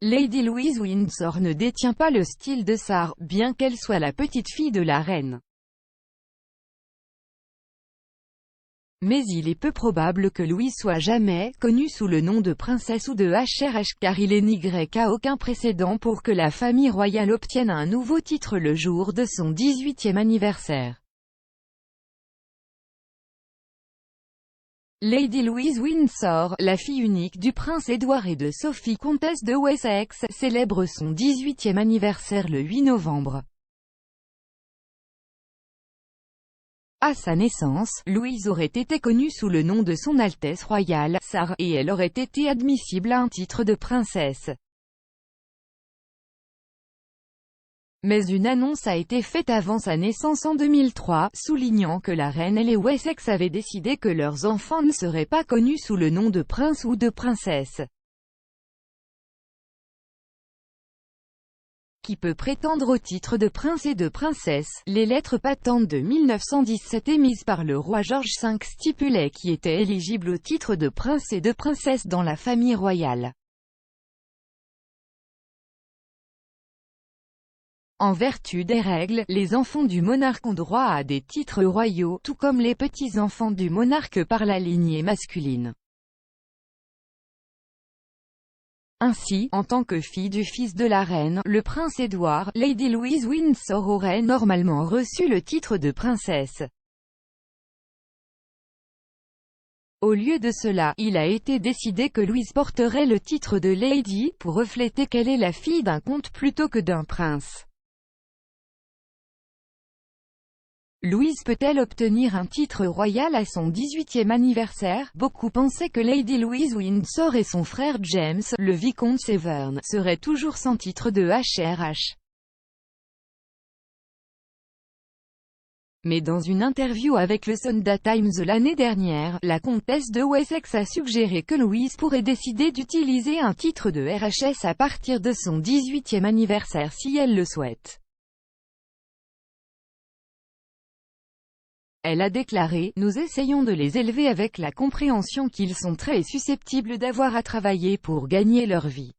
Lady Louise Windsor ne détient pas le style de Sarah, bien qu'elle soit la petite-fille de la reine. Mais il est peu probable que Louise soit jamais connue sous le nom de princesse ou de HRH, car il n'y a aucun précédent pour que la famille royale obtienne un nouveau titre le jour de son 18e anniversaire. Lady Louise Windsor, la fille unique du prince Édouard et de Sophie, comtesse de Wessex, célèbre son 18e anniversaire le 8 novembre. À sa naissance, Louise aurait été connue sous le nom de Son Altesse Royale, Sarah, et elle aurait été admissible à un titre de princesse. Mais une annonce a été faite avant sa naissance en 2003, soulignant que la reine et les Wessex avaient décidé que leurs enfants ne seraient pas connus sous le nom de prince ou de princesse. Qui peut prétendre au titre de prince et de princesse. Les lettres patentes de 1917 émises par le roi George V stipulaient qui était éligible au titre de prince et de princesse dans la famille royale. En vertu des règles, les enfants du monarque ont droit à des titres royaux, tout comme les petits-enfants du monarque par la lignée masculine. Ainsi, en tant que fille du fils de la reine, le prince Édouard, Lady Louise Windsor aurait normalement reçu le titre de princesse. Au lieu de cela, il a été décidé que Louise porterait le titre de Lady, pour refléter qu'elle est la fille d'un comte plutôt que d'un prince. Louise peut-elle obtenir un titre royal à son 18e anniversaire? Beaucoup pensaient que Lady Louise Windsor et son frère James, le vicomte Severn, seraient toujours sans titre de HRH. Mais dans une interview avec le Sunday Times l'année dernière, la comtesse de Wessex a suggéré que Louise pourrait décider d'utiliser un titre de RHS à partir de son 18e anniversaire si elle le souhaite. Elle a déclaré « Nous essayons de les élever avec la compréhension qu'ils sont très susceptibles d'avoir à travailler pour gagner leur vie.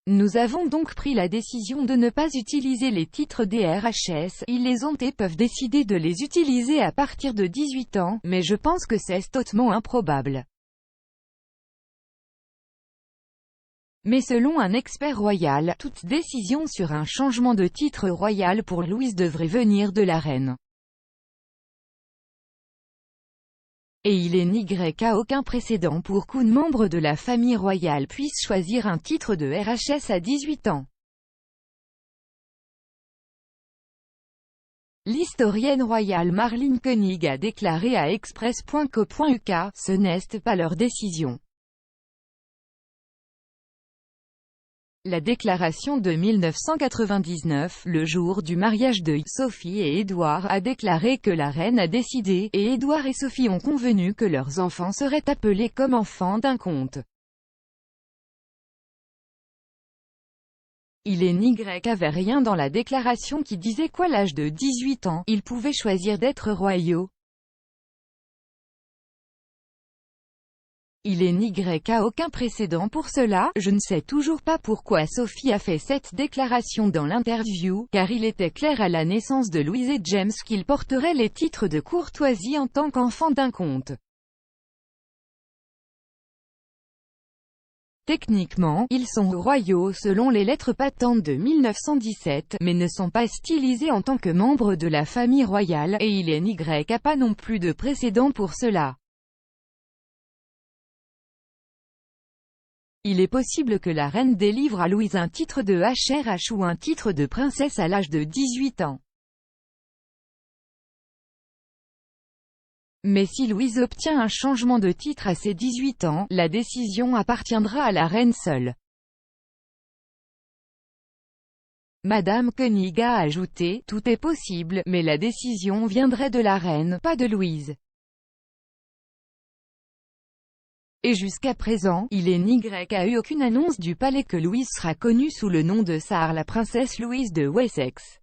Nous avons donc pris la décision de ne pas utiliser les titres des RHS, ils les ont et peuvent décider de les utiliser à partir de 18 ans, mais je pense que c'est hautement improbable. » Mais selon un expert royal, toute décision sur un changement de titre royal pour Louise devrait venir de la reine. Et il n'y a aucun précédent pour qu'un membre de la famille royale puisse choisir un titre de RHS à 18 ans. L'historienne royale Marlene Koenig a déclaré à Express.co.uk, ce n'est pas leur décision. La déclaration de 1999, le jour du mariage de Sophie et Édouard, a déclaré que la reine a décidé, et Édouard et Sophie ont convenu que leurs enfants seraient appelés comme enfants d'un comte. Il avait rien dans la déclaration qui disait qu'à l'âge de 18 ans, ils pouvaient choisir d'être royaux. Il n'y a aucun précédent pour cela, je ne sais toujours pas pourquoi Sophie a fait cette déclaration dans l'interview, car il était clair à la naissance de Louise et James qu'ils porteraient les titres de courtoisie en tant qu'enfants d'un comte. Techniquement, ils sont royaux selon les lettres patentes de 1917, mais ne sont pas stylisés en tant que membres de la famille royale, et il n'y a pas non plus de précédent pour cela. Il est possible que la reine délivre à Louise un titre de HRH ou un titre de princesse à l'âge de 18 ans. Mais si Louise obtient un changement de titre à ses 18 ans, la décision appartiendra à la reine seule. Madame Koenig a ajouté « Tout est possible, mais la décision viendrait de la reine, pas de Louise. » Et jusqu'à présent, il n'y a eu aucune annonce du palais que Louise sera connue sous le nom de Sarah la princesse Louise de Wessex.